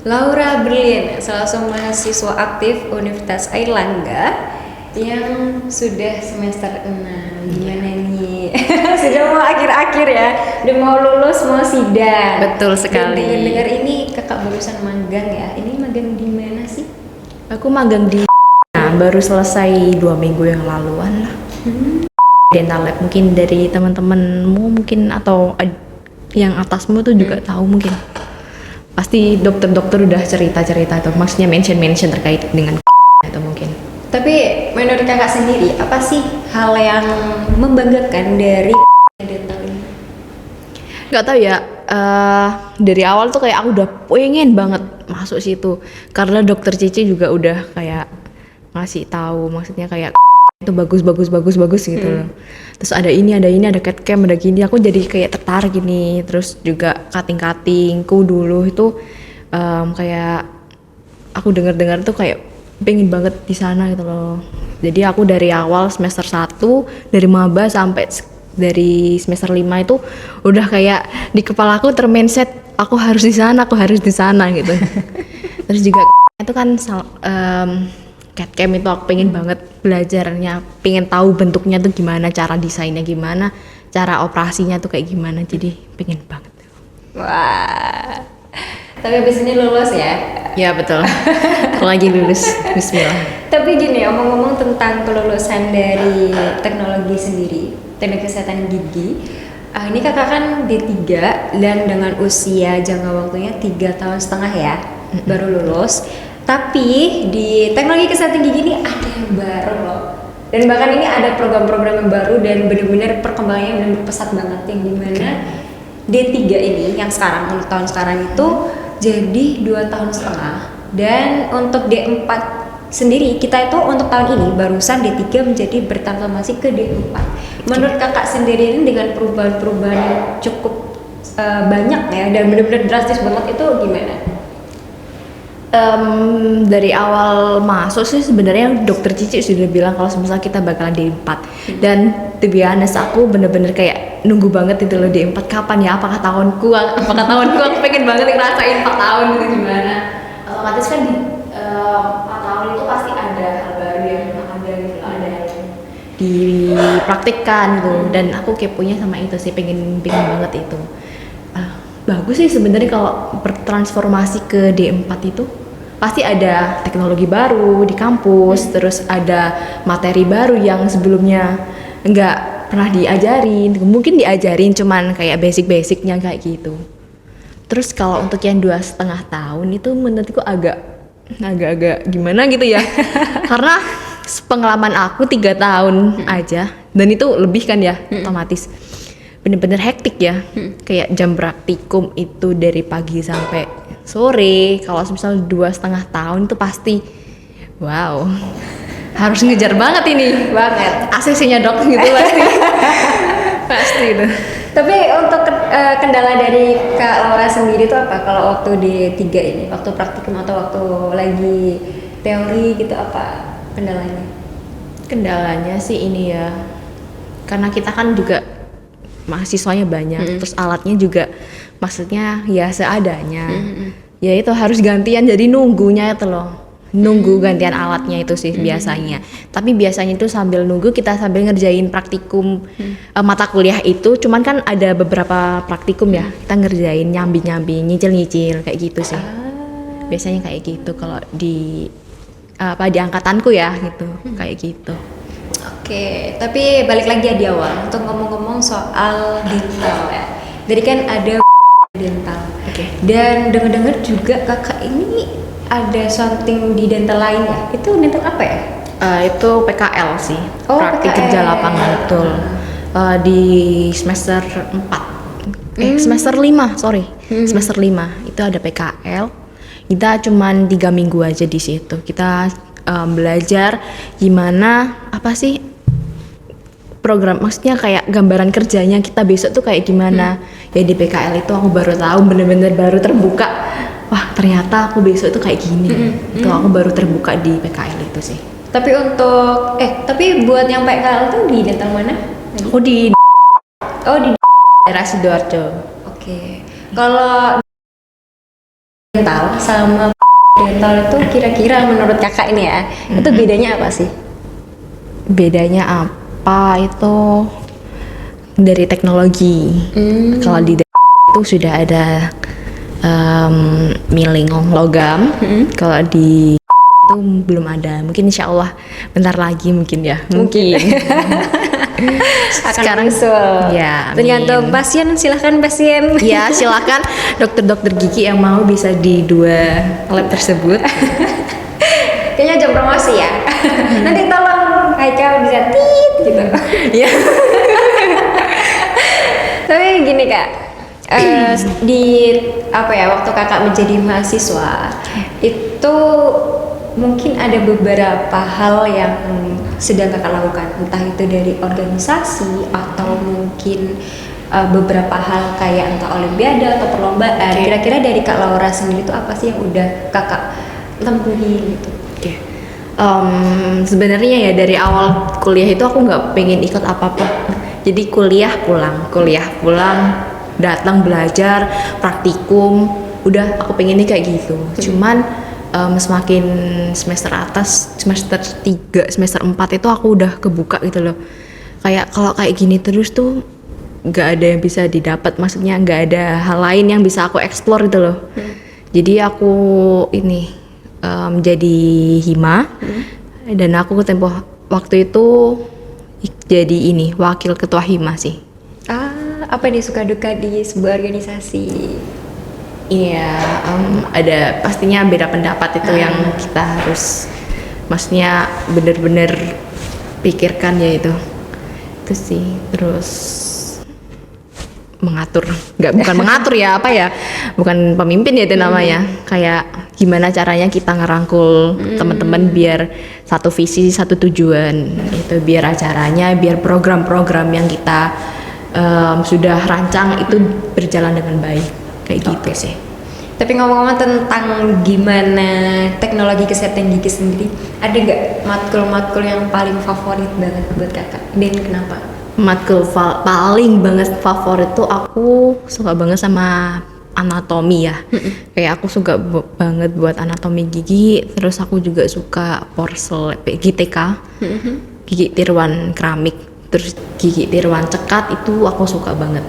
Laura Berlin, salah satu mahasiswa aktif Universitas Airlangga yang sudah semester 6. Gimana nih? Sudah mau akhir-akhir ya, udah mau lulus, mau sidang. Betul sekali. Dan dengar ini kakak barusan magang ya. Ini magang di mana sih? Aku magang di baru selesai 2 minggu yang laluan lah. Dental lab, mungkin dari teman-temanmu mungkin atau yang atasmu tuh juga tahu mungkin. Pasti dokter-dokter udah cerita-cerita itu, maksudnya mention terkait dengan itu mungkin. Tapi menurut kakak sendiri, apa sih hal yang membanggakan dari dental ini? Gak tau ya, dari awal tuh kayak aku udah pengen banget masuk situ, karena dokter Cici juga udah kayak ngasih tahu, maksudnya kayak itu bagus gitu loh. Terus ada CAD cam, ada gini, aku jadi kayak tertarik gini. Terus juga cuttingku dulu itu kayak aku dengar tuh kayak pengen banget di sana gitu loh. Jadi aku dari awal semester 1 dari maba sampai dari semester 5 itu udah kayak di kepala aku termindset aku harus di sana gitu. Terus juga itu kan CAD cam itu aku pengen banget belajarnya, pengen tahu bentuknya tuh gimana, cara desainnya gimana, cara operasinya tuh kayak gimana, jadi pengen banget. Wah, tapi abis ini lulus ya? Ya betul, lagi lulus, bismillah. Tapi gini, omong-ngomong tentang kelulusan dari teknologi sendiri, teknik kesehatan gigi, ini kakak kan D3 dan dengan usia jangka waktunya 3,5 tahun ya, baru lulus. Tapi di teknologi kesehatan gigi ini ada yang baru loh. Dan bahkan ini ada program-program yang baru dan benar-benar perkembangannya benar-benar pesat banget, yang dimana D3 ini yang sekarang, untuk tahun sekarang itu jadi 2,5 tahun. Dan untuk D4 sendiri, kita itu untuk tahun ini barusan D3 menjadi bertransformasi ke D4. Menurut kakak sendiri ini dengan perubahan-perubahan yang cukup banyak ya dan benar-benar drastis banget, itu gimana? Dari awal masuk sih sebenarnya dokter Cici sudah bilang kalau misalnya kita bakalan D4. Dan to be honest, aku bener-bener kayak nunggu banget itu loh D4 kapan ya, apakah tahunku aku pengen banget ngerasain 4 tahun gitu gimana. Otomatis kan di 4 tahun itu pasti ada hal baru yang ada gitu, ada yang dipraktikkan gitu. Dan aku keponya sama itu sih, pengen banget itu. Bagus sih sebenarnya kalau bertransformasi ke D4 itu pasti ada teknologi baru di kampus, terus ada materi baru yang sebelumnya nggak pernah diajarin, mungkin diajarin cuman kayak basic-basicnya kayak gitu. Terus kalau untuk yang 2,5 tahun itu menurutku agak gimana gitu ya, karena pengalaman aku 3 tahun aja dan itu lebih kan ya, otomatis bener-bener hektik ya. Kayak jam praktikum itu dari pagi sampai sore. Kalau misalnya 2,5 tahun itu pasti wow, harus ngejar banget ini banget ACC-nya dok gitu pasti. Pasti itu. Tapi untuk kendala dari Kak Laura sendiri itu apa kalau waktu di 3 ini, waktu praktikum atau waktu lagi teori gitu, apa kendalanya? Kendalanya sih ini ya, karena kita kan juga mahasiswanya banyak, terus alatnya juga maksudnya ya seadanya. Ya itu harus gantian, jadi nunggunya itu loh. Nunggu gantian alatnya itu sih biasanya. Tapi biasanya itu sambil nunggu kita sambil ngerjain praktikum mata kuliah itu, cuman kan ada beberapa praktikum ya. Kita ngerjain nyambi-nyambi, nyicil-nyicil kayak gitu sih. Biasanya kayak gitu kalau di di angkatanku ya gitu, kayak gitu. Oke, tapi balik lagi ya di awal untuk ngomong-ngomong soal dental ya. Jadi kan ada dental. Dan dengar-dengar juga kakak ini ada something di dental lain ya. Itu dental apa ya? Itu PKL sih. Praktik PKL. kerja lapangan, betul. Di semester 4. Semester 5, sorry. Semester 5 itu ada PKL. Kita cuman 3 minggu aja di situ. Kita belajar gimana, apa sih program, maksudnya kayak gambaran kerjanya kita besok tuh kayak gimana. Ya di PKL itu aku baru tahu, bener-bener baru terbuka, wah ternyata aku besok itu kayak gini. Itu aku baru terbuka di PKL itu sih. Tapi untuk tapi buat yang PKL tuh di dental mana? Aku di di daerah Sidoarjo. Oke. Kalau dental sama dental itu kira-kira menurut kakak ini ya, itu bedanya apa sih? Bedanya apa itu dari teknologi. Kalau di itu sudah ada milling logam. Kalau di itu belum ada. Mungkin insya Allah bentar lagi mungkin ya. Mungkin. Sekarang ya. Tergantung pasien, silahkan pasien. Ya silakan dokter-dokter gigi yang mau bisa di 2 lab tersebut. Kayaknya jam promosi ya. Nanti tolong Haikal bisa tit gitu. Ya. Tapi gini kak, di apa ya waktu kakak menjadi mahasiswa itu mungkin ada beberapa hal yang sedang kakak lakukan, entah itu dari organisasi atau mungkin beberapa hal kayak entah olimpiade atau perlombaan. Kira-kira dari Kak Laura sendiri itu apa sih yang udah kakak tempuhi gitu? Sebenarnya ya dari awal kuliah itu aku nggak pengen ikut apa-apa. Jadi kuliah pulang, datang belajar, praktikum, udah aku pengennya kayak gitu. Cuman semakin semester atas, semester 3, semester 4 itu aku udah kebuka gitu loh. Kayak kalau kayak gini terus tuh nggak ada yang bisa didapat, maksudnya nggak ada hal lain yang bisa aku explore gitu loh. Jadi aku ini jadi hima dan aku tempoh waktu itu jadi ini wakil ketua hima sih. Apa nih suka duka di sebuah organisasi? Iya, ada pastinya beda pendapat itu yang kita harus, maksudnya bener-bener pikirkan ya itu sih. Terus bukan mengatur ya, apa ya, bukan pemimpin ya itu namanya. Kayak gimana caranya kita ngerangkul teman-teman biar satu visi satu tujuan, itu biar acaranya, biar program-program yang kita sudah rancang itu berjalan dengan baik, kayak gitu sih. Tapi ngomong-ngomong tentang gimana teknologi kesehatan gigi sendiri, ada nggak matkul-matkul yang paling favorit banget buat kakak dan kenapa? Matkul paling banget favorit tuh aku suka banget sama anatomi ya. Kayak aku suka banget buat anatomi gigi, terus aku juga suka gigi TK, gigi tiruan keramik, terus gigi tiruan cekat itu aku suka banget.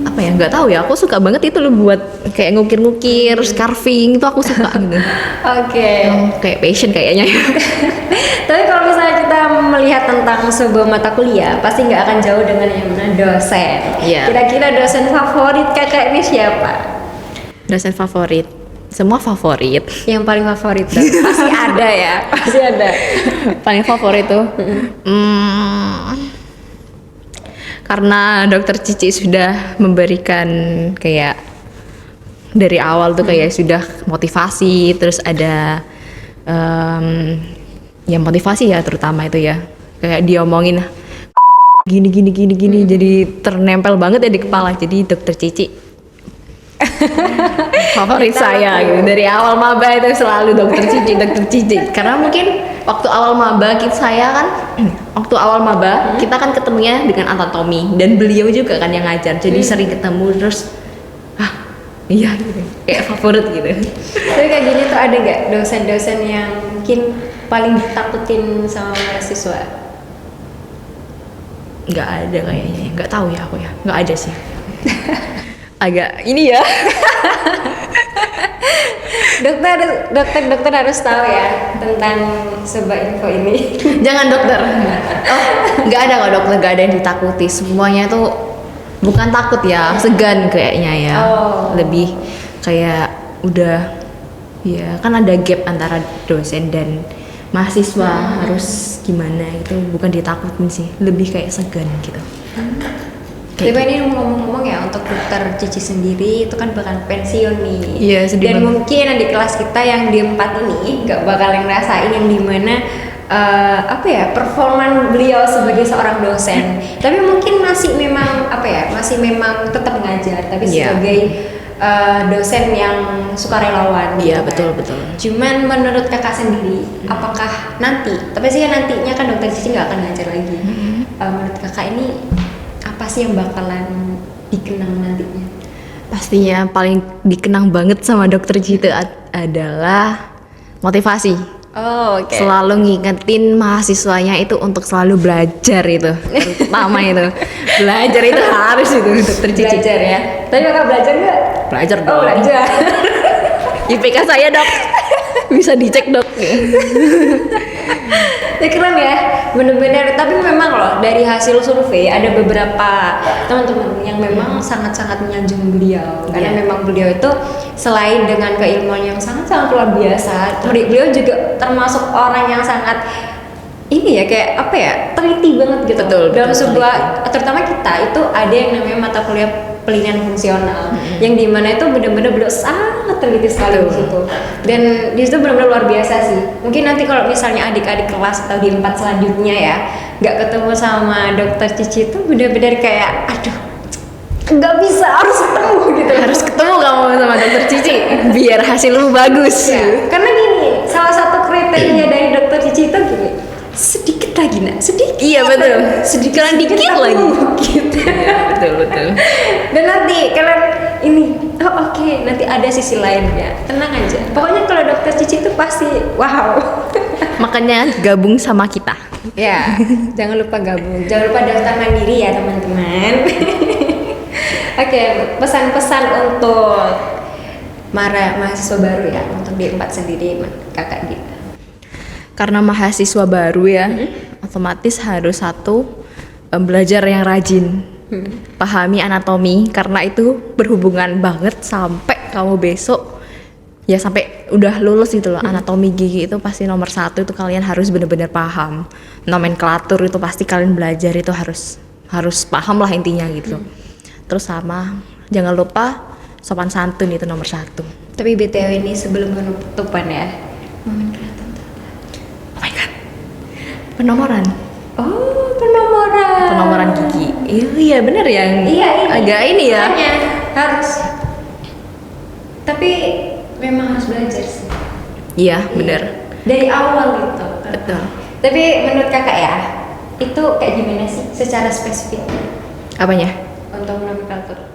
Apa ya, nggak tahu ya, aku suka banget itu loh buat kayak ngukir-ngukir, carving itu aku suka gitu. Oke. Kayak passion kayaknya. Tapi kalau misalnya kita melihat tentang sebuah mata kuliah, pasti nggak akan jauh dengan yang mana dosen. Iya. Kira-kira dosen favorit kakak ini siapa? Dosen favorit, semua favorit. Yang paling favorit dong? Pasti ada ya, pasti ada. Paling favorit tuh, karena dokter Cici sudah memberikan kayak dari awal tuh kayak sudah motivasi, terus ada yang motivasi ya terutama itu ya, kayak dia omongin gini jadi ternempel banget ya di kepala. Jadi dokter Cici favorit saya gitu. Dari awal maba itu selalu dokter Cici karena mungkin waktu awal maba kita kan ketemunya dengan anatomi dan beliau juga kan yang ngajar, jadi sering ketemu terus iya gitu, kayak favorit gitu. Tapi kayak gini tuh ada nggak dosen-dosen yang mungkin paling ditakutin sama mahasiswa? Nggak ada kayaknya, nggak tahu ya aku ya, nggak ada sih. Agak ini ya. dokter harus tahu ya tentang sebuah info ini. Jangan dokter. Nggak ada kok dokter, nggak ada yang ditakuti. Semuanya tuh bukan takut ya, segan kayaknya ya. Lebih kayak udah ya, kan ada gap antara dosen dan mahasiswa harus gimana itu, bukan ditakutin sih, lebih kayak segan gitu. Tapi ini ngomong-ngomong ya, untuk dokter Cici sendiri itu kan bakal pensiun nih. Iya, sedih dan banget. mungkin di kelas kita yang di 4 ini nggak bakal ngerasain yang dimana performan beliau sebagai seorang dosen. Tapi mungkin masih memang tetap mengajar, tapi sebagai dosen yang sukarelawan. Iya, gitu betul. Cuman menurut kakak sendiri, apakah nanti? Tapi sih kan nantinya kan dokter Cici nggak akan ngajar lagi. Menurut kakak ini apa sih yang bakalan dikenang nantinya? Pastinya paling dikenang banget sama dokter Cici itu adalah motivasi. Oh, oke. Selalu ngingetin mahasiswanya itu untuk selalu belajar itu. Terutama itu. Belajar itu harus itu dokter Cici. Belajar ya. Tapi kakak belajar nggak? Belajar dong. Oh, belajar. IPK saya, Dok. Bisa dicek, Dok. Ya keren ya, bener-bener. Tapi memang loh, dari hasil survei ada beberapa teman-teman yang memang sangat-sangat menyanjung beliau. Karena Iya. memang beliau itu selain dengan keilmuan yang sangat-sangat luar biasa, beliau juga termasuk orang yang sangat ini ya, kayak apa ya, teliti banget gitu. Betul, Dalam betul, sebuah, terutama kita itu ada yang namanya mata kuliah penelitian fungsional, yang dimana itu benar-benar beliau sangat teliti sekali di Betul. situ. Dan di situ benar-benar luar biasa sih. Mungkin nanti kalau misalnya adik-adik kelas atau di 4 selanjutnya ya nggak ketemu sama dokter Cici itu benar-benar kayak aduh nggak bisa, harus ketemu gitu. Harus ketemu kamu sama dokter Cici biar hasilmu bagus. Ya, karena gini, salah satu kriteria dari dokter Cici itu gini, sedikit lagi nak, sedikit. Iya, betul. Sedikit Dikit aku lagi. gitu. Iya, betul. Dan nanti kalian ini, oh oke, nanti ada sisi lainnya. Tenang aja. Pokoknya kalau dokter Cici itu pasti wow. Makanya gabung sama kita. Ya, jangan lupa gabung. Jangan lupa daftar mandiri ya teman-teman. Oke, pesan-pesan untuk mahasiswa baru ya, untuk D4 sendiri, kakak Dina. Karena mahasiswa baru ya, otomatis harus belajar yang rajin. Pahami anatomi karena itu berhubungan banget sampai kamu besok ya sampai udah lulus gitu loh. Anatomi gigi itu pasti nomor 1, itu kalian harus benar-benar paham. Nomenklatur itu pasti kalian belajar itu harus paham lah intinya gitu. Terus sama jangan lupa sopan santun itu nomor 1. Tapi BTW ini sebelum penutupan ya. Oh my god. Penomoran. Oh, penomoran. Penomoran gigi. Iya bener yang Iya, ini. agak ini ya. Makanya harus. Tapi memang harus belajar sih. Iya bener. Dari awal gitu. Betul. Tapi menurut kakak ya, itu kayak gimana sih secara spesifik Apanya? untuk nomenklatur?